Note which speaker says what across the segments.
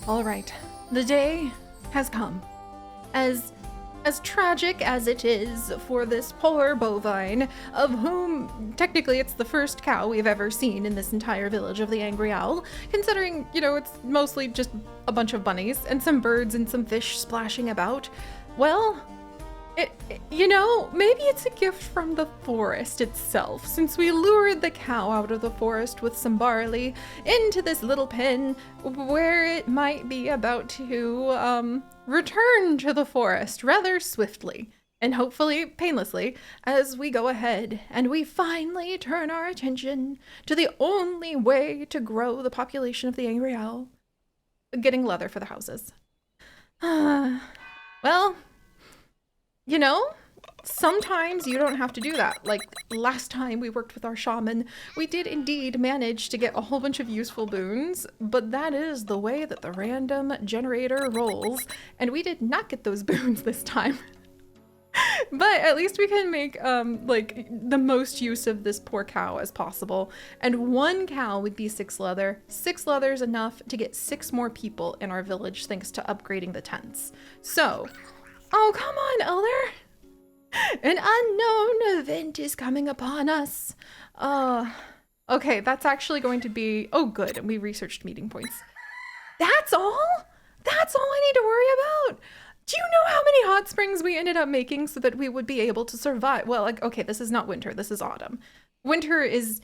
Speaker 1: All right, the day has come. As tragic as it is for this poor bovine, of whom technically it's the first cow we've ever seen in this entire village of the Angry Owl, considering, it's mostly just a bunch of bunnies and some birds and some fish splashing about. Well, maybe it's a gift from the forest itself, since we lured the cow out of the forest with some barley into this little pen where it might be about to return to the forest rather swiftly and hopefully painlessly as we go ahead and we finally turn our attention to the only way to grow the population of the Angry Owl: getting leather for the houses. Well, sometimes you don't have to do that. Like last time we worked with our shaman, we did indeed manage to get a whole bunch of useful boons, but that is the way that the random generator rolls, and we did not get those boons this time. But at least we can make the most use of this poor cow as possible. And one cow would be 6 leather. 6 leather is enough to get 6 more people in our village thanks to upgrading the tents. So, oh, come on, Elder. An unknown event is coming upon us. Okay, that's actually going to be, oh good, and we researched meeting points. That's all? That's all I need to worry about? Do you know how many hot springs we ended up making so that we would be able to survive? Well, okay, this is not winter, this is autumn. Winter is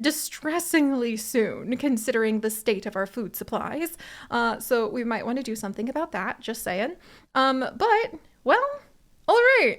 Speaker 1: distressingly soon, considering the state of our food supplies. So we might want to do something about that, just saying. But, well, all right.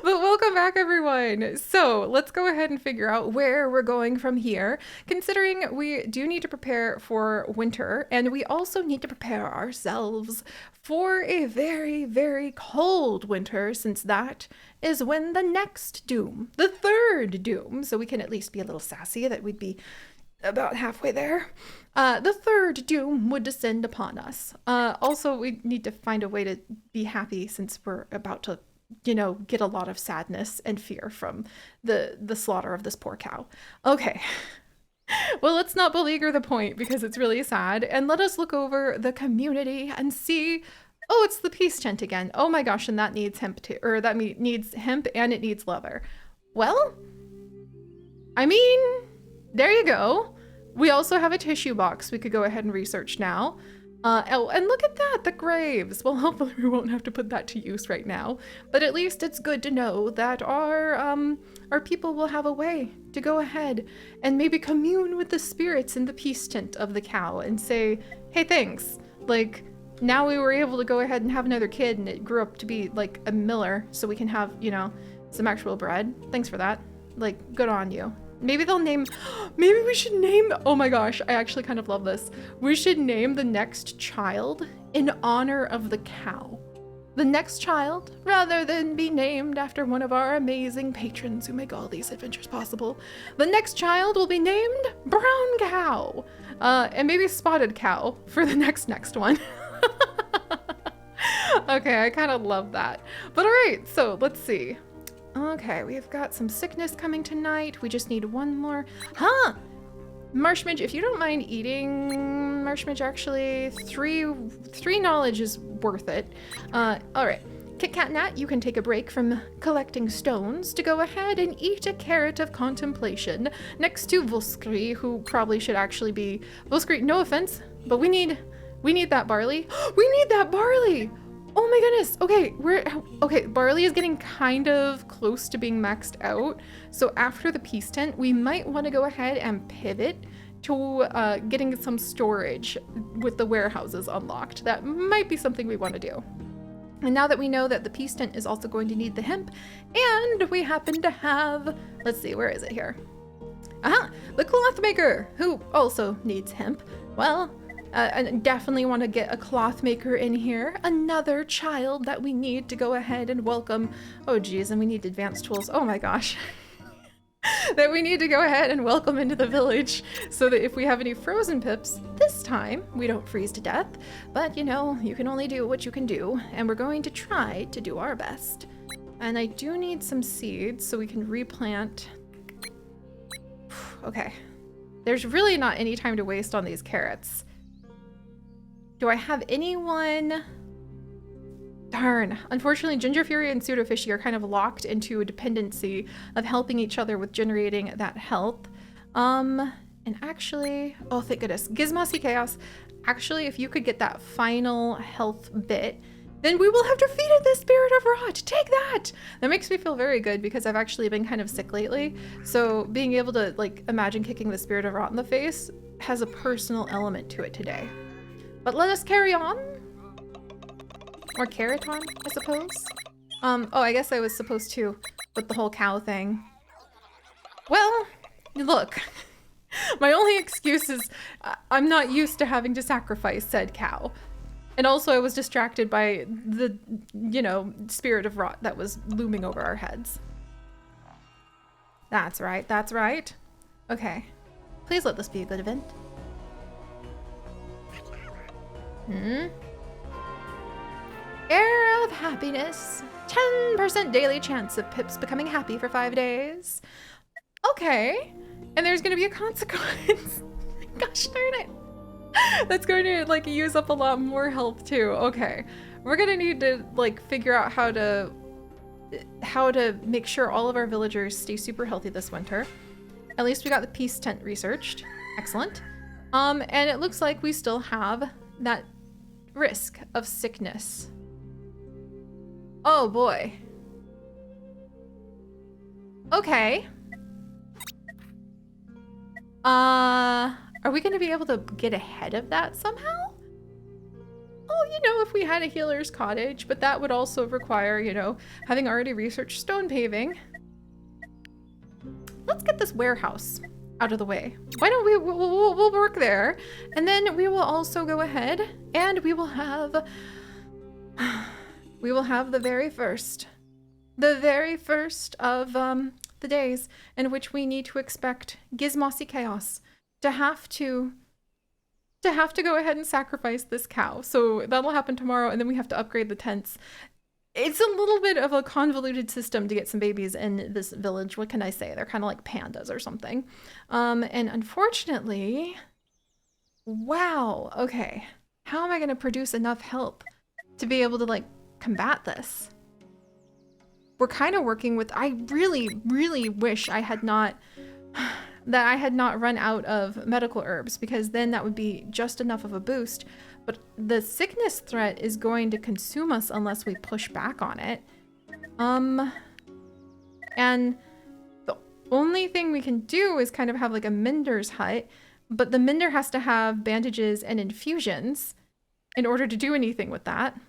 Speaker 1: But welcome back, everyone. So let's go ahead and figure out where we're going from here, considering we do need to prepare for winter, and we also need to prepare ourselves for a very, very cold winter, since that is when the next doom, the 3rd doom, so we can at least be a little sassy that we'd be about halfway there. The 3rd doom would descend upon us. Also, we need to find a way to be happy since we're about to, get a lot of sadness and fear from the slaughter of this poor cow. Okay. Well, let's not beleaguer the point because it's really sad, and let us look over the community and see. Oh, it's the peace tent again. Oh my gosh, and that needs hemp too, or that needs hemp and it needs leather. Well, I mean, there you go. We also have a tissue box we could go ahead and research now. Oh, and look at that, the graves. Well, hopefully we won't have to put that to use right now, but at least it's good to know that our people will have a way to go ahead and maybe commune with the spirits in the peace tent of the cow and say, hey, thanks. Like, now we were able to go ahead and have another kid and it grew up to be like a miller, so we can have, some actual bread. Thanks for that. Like, good on you. Maybe maybe we should name, oh my gosh, I actually kind of love this. We should name the next child in honor of the cow. The next child, rather than be named after one of our amazing patrons who make all these adventures possible, the next child will be named Brown Cow. And maybe Spotted Cow for the next one. Okay, I kind of love that. But all right, so let's see. Okay, we've got some sickness coming tonight. We just need one more. Marshmidge, if you don't mind eating Marshmidge, actually, 3 knowledge is worth it. All right. Kit Kat Nat, you can take a break from collecting stones to go ahead and eat a carrot of contemplation next to Volskri, who probably should actually be Volskri. No offense, but we need that barley. We need that barley. Oh my goodness. Okay, barley is getting kind of close to being maxed out. So after the peace tent, we might want to go ahead and pivot to getting some storage with the warehouses unlocked. That might be something we want to do. And now that we know that the peace tent is also going to need the hemp, and we happen to have, let's see, where is it here? The cloth maker, who also needs hemp. Well, I definitely want to get a cloth maker in here. Another child that we need to go ahead and welcome. Oh geez, and we need advanced tools. Oh my gosh. That we need to go ahead and welcome into the village so that if we have any frozen pips, this time we don't freeze to death. But you can only do what you can do, and we're going to try to do our best. And I do need some seeds so we can replant. Okay. There's really not any time to waste on these carrots. Do I have anyone? Darn. Unfortunately, Ginger Fury and Pseudo Fishy are kind of locked into a dependency of helping each other with generating that health. And actually, oh, thank goodness. Gizmossy Chaos. Actually, if you could get that final health bit, then we will have defeated the Spirit of Rot. Take that! That makes me feel very good because I've actually been kind of sick lately. So being able to like imagine kicking the Spirit of Rot in the face has a personal element to it today. But let us carry on. Or carrot on, I suppose. Oh, I guess I was supposed to with the whole cow thing. Well, look. My only excuse is I'm not used to having to sacrifice said cow. And also I was distracted by the, you know, Spirit of Rot that was looming over our heads. That's right, that's right. Okay. Please let this be a good event. Air of happiness. 10% daily chance of Pips becoming happy for 5 days. Okay. And there's gonna be a consequence. Gosh darn it. That's going to like use up a lot more health too. Okay. We're gonna need to like figure out how to make sure all of our villagers stay super healthy this winter. At least we got the peace tent researched. Excellent. And it looks like we still have that risk of sickness. Oh boy. Okay. Are we going to be able to get ahead of that somehow? Oh, you know, if we had a healer's cottage, but that would also require, you know, having already researched stone paving. Let's get this warehouse out of the way. Why don't we'll work there, and then we will also go ahead and we will have the very first of the days in which we need to expect Gizmossy Chaos to have to go ahead and sacrifice this cow. So that'll happen tomorrow, and then we have to upgrade the tents. It's a little bit of a convoluted system to get some babies in this village. What can I say? They're kind of like pandas or something. And unfortunately, wow, okay. How am I going to produce enough help to be able to like combat this? We're kind of working with, I really, really wish I had not, that I had not run out of medical herbs, because then that would be just enough of a boost. But the sickness threat is going to consume us unless we push back on it. And the only thing we can do is kind of have like a Mender's hut, but the Mender has to have bandages and infusions in order to do anything with that.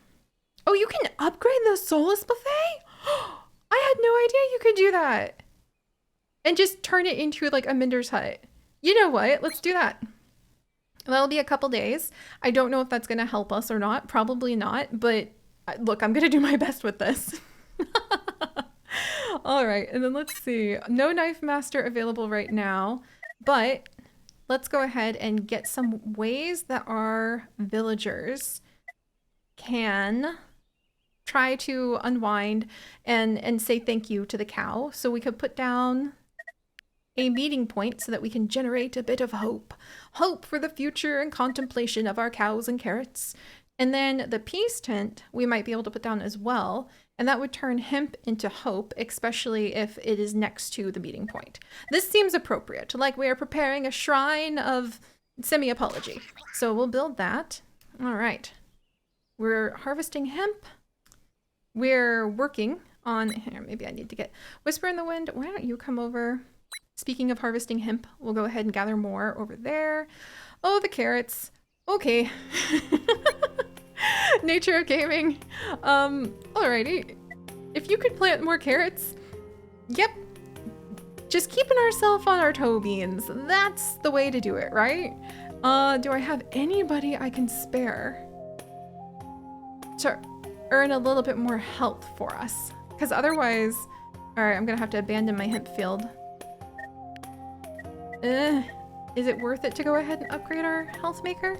Speaker 1: Oh, you can upgrade the Soulless Buffet? I had no idea you could do that. And just turn it into like a Mender's hut. You know what? Let's do that. That'll be a couple days. I don't know if that's going to help us or not. Probably not. But look, I'm going to do my best with this. All right. And then let's see. No Knife Master available right now. But let's go ahead and get some ways that our villagers can try to unwind and say thank you to the cow. So we could put down a meeting point so that we can generate a bit of hope. Hope for the future and contemplation of our cows and carrots. And then the peace tent we might be able to put down as well. And that would turn hemp into hope, especially if it is next to the meeting point. This seems appropriate, like we are preparing a shrine of semi-apology. So we'll build that. All right. We're harvesting hemp. We're working on, here, maybe I need to get Whisper in the Wind. Why don't you come over? Speaking of harvesting hemp, we'll go ahead and gather more over there. Oh, the carrots. Okay. Nature of gaming. Alrighty. If you could plant more carrots. Yep. Just keeping ourselves on our toe beans. That's the way to do it, right? Do I have anybody I can spare to earn a little bit more health for us? Because otherwise, alright, I'm gonna have to abandon my hemp field. Is it worth it to go ahead and upgrade our health maker?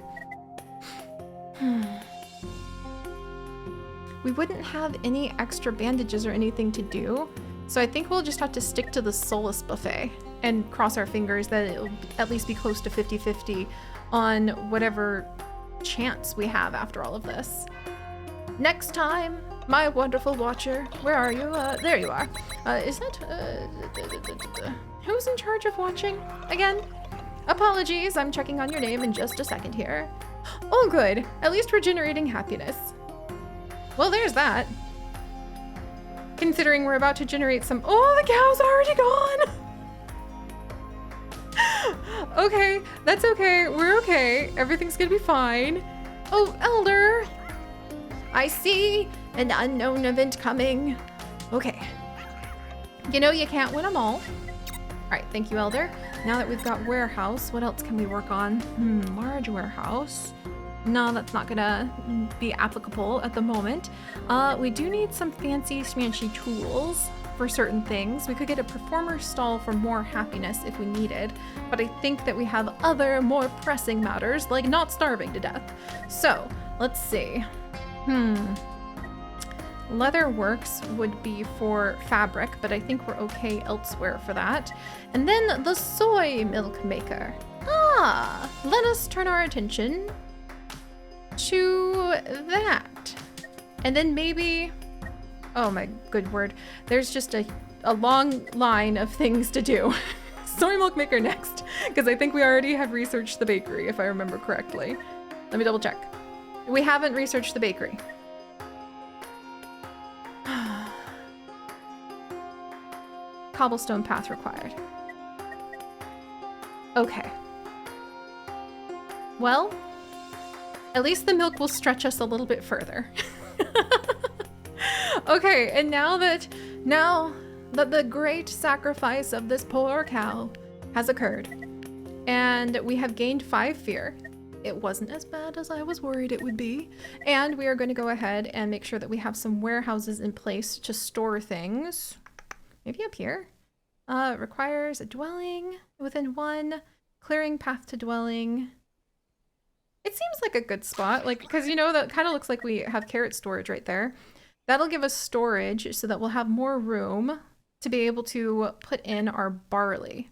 Speaker 1: We wouldn't have any extra bandages or anything to do, so I think we'll just have to stick to the Soulless Buffet and cross our fingers that it'll at least be close to 50-50 on whatever chance we have after all of this. Next time, my wonderful watcher, where are you? There you are. Is that, who's in charge of watching again? Apologies, I'm checking on your name in just a second here. Oh, good. At least we're generating happiness. Well, there's that. Considering we're about to generate some... Oh, the cow's already gone! Okay, that's okay. We're okay. Everything's gonna be fine. Oh, Elder! I see an unknown event coming. Okay. You know you can't win them all. All right, thank you, Elder. Now that we've got warehouse, what else can we work on? Large warehouse. No, that's not gonna be applicable at the moment. We do need some fancy smanchy tools for certain things. We could get a performer stall for more happiness if we needed, but I think that we have other more pressing matters, like not starving to death. So, let's see. Leather works would be for fabric, but I think we're okay elsewhere for that. And then the soy milk maker. Let us turn our attention to that. And then maybe, oh my good word, there's just a long line of things to do. Soy milk maker next, because I think we already have researched the bakery, if I remember correctly. Let me double check. We haven't researched the bakery. Cobblestone path required. Okay. Well, at least the milk will stretch us a little bit further. Okay, and now that the great sacrifice of this poor cow has occurred, and we have gained 5 fear, it wasn't as bad as I was worried it would be, and we are going to go ahead and make sure that we have some warehouses in place to store things. Maybe up here. Requires a dwelling within 1, clearing path to dwelling. It seems like a good spot, like, because you know, that kind of looks like we have carrot storage right there. That'll give us storage so that we'll have more room to be able to put in our barley,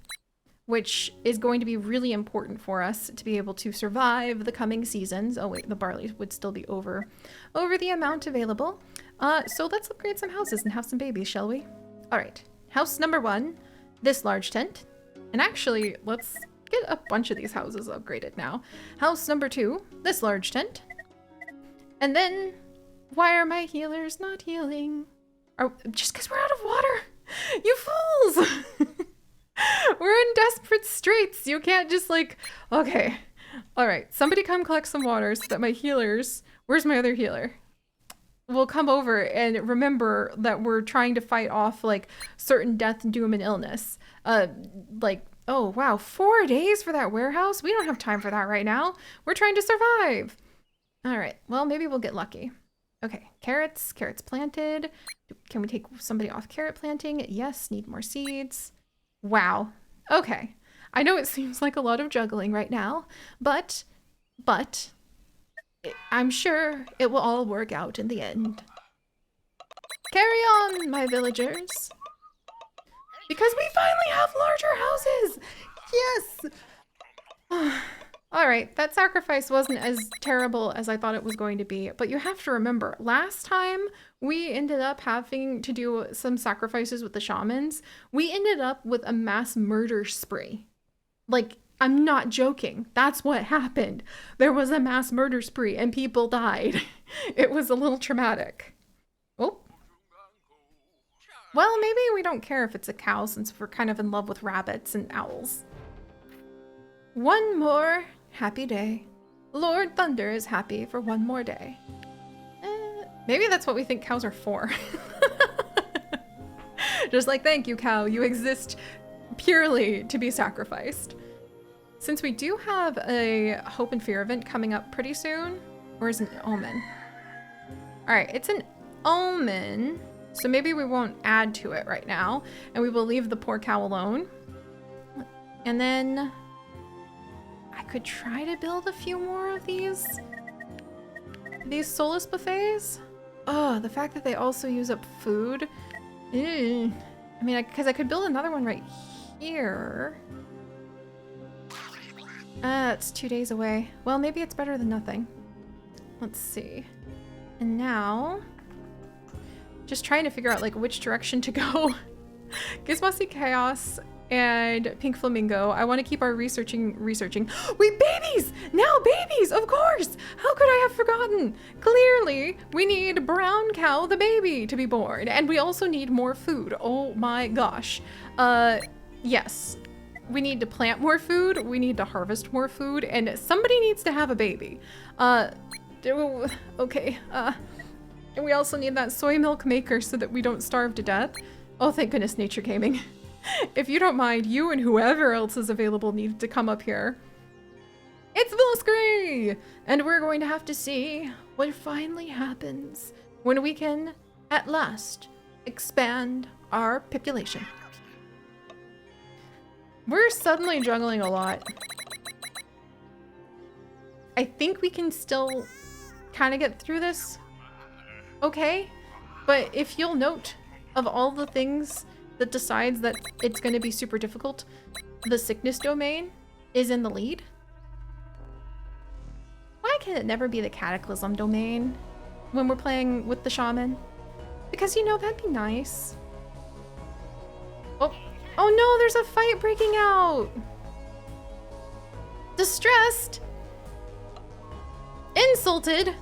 Speaker 1: which is going to be really important for us to be able to survive the coming seasons. Oh wait, the barley would still be over the amount available. So let's upgrade some houses and have some babies, shall we? All right, house number 1, this large tent. And actually, let's get a bunch of these houses upgraded now. House number 2, this large tent. And then, why are my healers not healing? Just because we're out of water. You fools! We're in desperate straits. You can't just like, okay. All right, somebody come collect some water so that my healers, where's my other healer? Will come over and remember that we're trying to fight off like certain death, doom, and illness. Like, oh wow, 4 days for that warehouse? We don't have time for that right now. We're trying to survive. All right, well, maybe we'll get lucky. Okay, carrots planted. Can we take somebody off carrot planting? Yes, need more seeds. Wow, okay. I know it seems like a lot of juggling right now, but I'm sure it will all work out in the end. Carry on, my villagers. Because we finally have larger houses! Yes! All right, that sacrifice wasn't as terrible as I thought it was going to be, but you have to remember, last time we ended up having to do some sacrifices with the shamans, we ended up with a mass murder spree. Like, I'm not joking. That's what happened. There was a mass murder spree and people died. It was a little traumatic. Oh. Well, maybe we don't care if it's a cow since we're kind of in love with rabbits and owls. One more happy day. Lord Thunder is happy for one more day. Maybe that's what we think cows are for. Just like, thank you, cow. You exist purely to be sacrificed. Since we do have a Hope and Fear event coming up pretty soon, or is it an omen? All right, it's an omen, so maybe we won't add to it right now, and we will leave the poor cow alone. And then I could try to build a few more of these soulless buffets. Oh, the fact that they also use up food. I mean, because I could build another one right here. It's 2 days away. Well, maybe it's better than nothing. let's see. And now, just trying to figure out like which direction to go. Gizmossy Chaos and Pink Flamingo. I want to keep our researching. Wait, babies! Now babies, of course! How could I have forgotten? Clearly, we need Brown Cow the baby to be born. And we also need more food. Oh my gosh. Yes. We need to plant more food, we need to harvest more food, and somebody needs to have a baby. Okay. And we also need that soy milk maker so that we don't starve to death. Oh, thank goodness Nature Gaming. If you don't mind, you and whoever else is available need to come up here. It's Blursed! And we're going to have to see what finally happens when we can, at last, expand our population. We're suddenly juggling a lot. I think we can still kind of get through this okay, but if you'll note, of all the things that decides that it's going to be super difficult, the sickness domain is in the lead. Why can it never be the cataclysm domain when we're playing with the shaman? Because, you know, that'd be nice. Oh, oh no, there's a fight breaking out. Distressed. Insulted.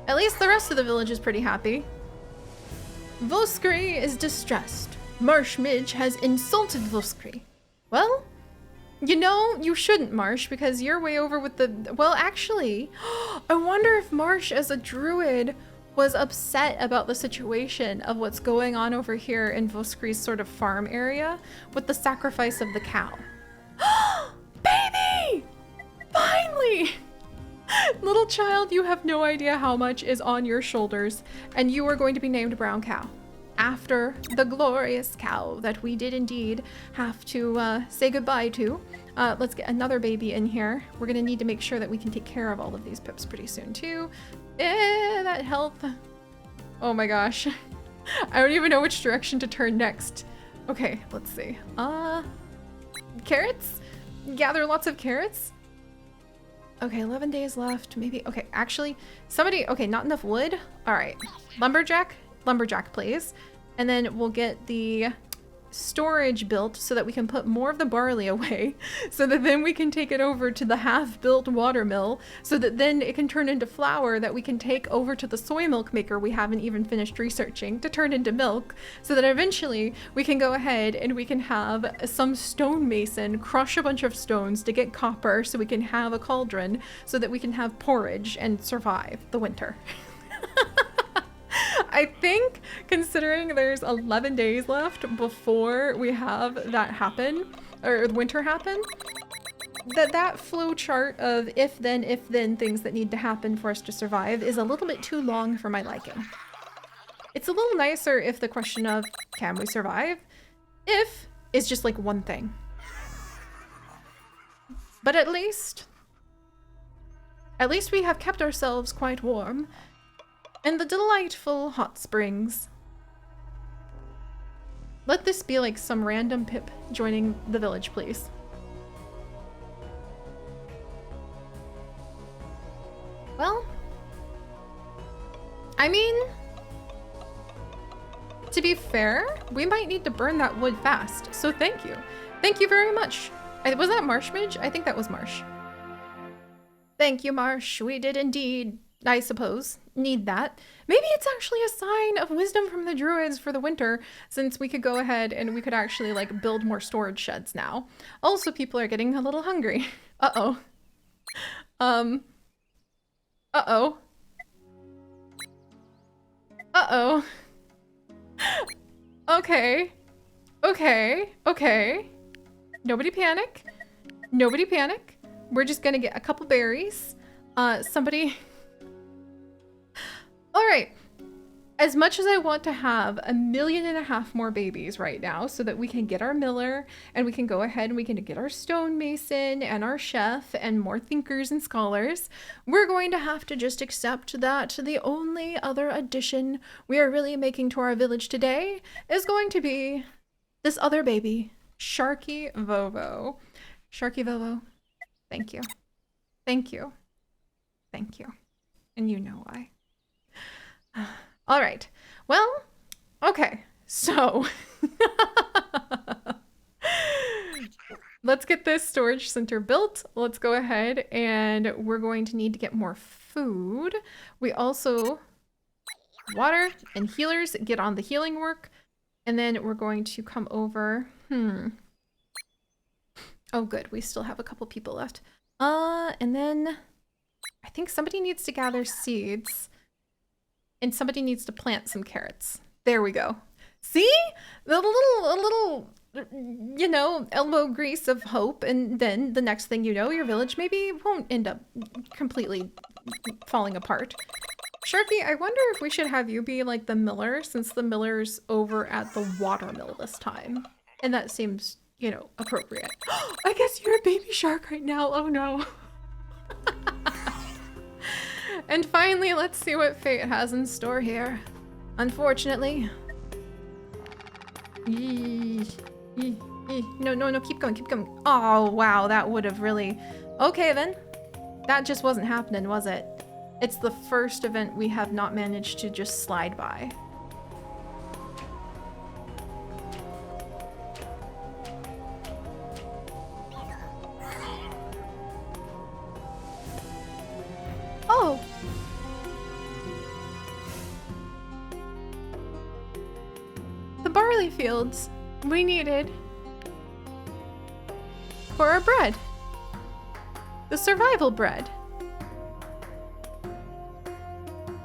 Speaker 1: At least the rest of the village is pretty happy. Voskry is distressed. Marsh Midge has insulted Voskry. Well, you know, you shouldn't, Marsh, because you're way over with the... Well, actually, I wonder if Marsh, as a druid, was upset about the situation of what's going on over here in Voskry's sort of farm area with the sacrifice of the cow. Baby! Finally! Little child, you have no idea how much is on your shoulders, and you are going to be named Brown Cow. After the glorious cow that we did indeed have to say goodbye to. Let's get another baby in here. We're gonna need to make sure that we can take care of all of these pips pretty soon too. That health. Oh my gosh. I don't even know which direction to turn next. Okay, let's see. Carrots? Gather lots of carrots? Okay, 11 days left, maybe. Okay, actually, somebody, okay, not enough wood. All right, lumberjack, please. And then we'll get the storage built so that we can put more of the barley away so that then we can take it over to the half-built watermill so that then it can turn into flour that we can take over to the soy milk maker we haven't even finished researching to turn into milk so that eventually we can go ahead and we can have some stonemason crush a bunch of stones to get copper so we can have a cauldron so that we can have porridge and survive the winter. I think, considering there's 11 days left before we have that happen, or winter happen, that flow chart of if then things that need to happen for us to survive is a little bit too long for my liking. It's a little nicer if the question of, can we survive? If is just like one thing. But at least we have kept ourselves quite warm. And the delightful hot springs. Let this be like some random pip joining the village, please. Well, I mean, to be fair, we might need to burn that wood fast. So thank you. Thank you very much. Was that Marsh Midge? I think that was Marsh. Thank you, Marsh. We did indeed, I suppose, need that. Maybe it's actually a sign of wisdom from the druids for the winter, since we could go ahead and we could actually like build more storage sheds now. Also, people are getting a little hungry. Uh-oh. Uh-oh. Uh-oh. Okay. Okay. Okay. Nobody panic. Nobody panic. We're just gonna get a couple berries. Somebody... All right, as much as I want to have 1.5 million more babies right now so that we can get our miller and we can go ahead and we can get our stonemason and our chef and more thinkers and scholars, we're going to have to just accept that the only other addition we are really making to our village today is going to be this other baby, Sharky Vovo. Sharky Vovo, thank you. Thank you. Thank you. And you know why. All right. Well, okay. So let's get this storage center built. Let's go ahead and we're going to need to get more food. We also, water and healers, get on the healing work. And then we're going to come over. Oh, good. We still have a couple people left. And then I think somebody needs to gather seeds and somebody needs to plant some carrots. There we go. See? The little, you know, elbow grease of hope. And then the next thing you know, your village maybe won't end up completely falling apart. Sharky, I wonder if we should have you be like the miller, since the miller's over at the water mill this time. And that seems, you know, appropriate. I guess you're a baby shark right now. Oh no. And finally, let's see what fate has in store here. Unfortunately. No, keep going, keep going. Oh, wow, that would have really... Okay, then. That just wasn't happening, was it? It's the first event we have not managed to just slide by. Oh! The barley fields we needed for our bread. The survival bread.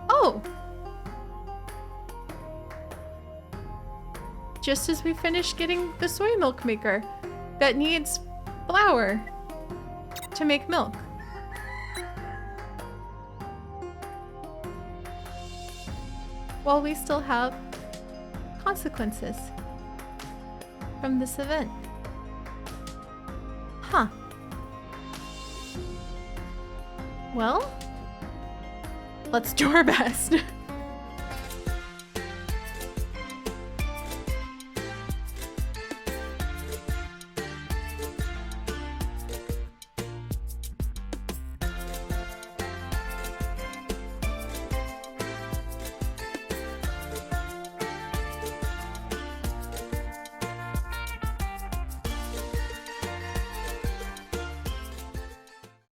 Speaker 1: Oh! Just as we finished getting the soy milk maker that needs flour to make milk. While we still have consequences from this event. Huh. Well, let's do our best.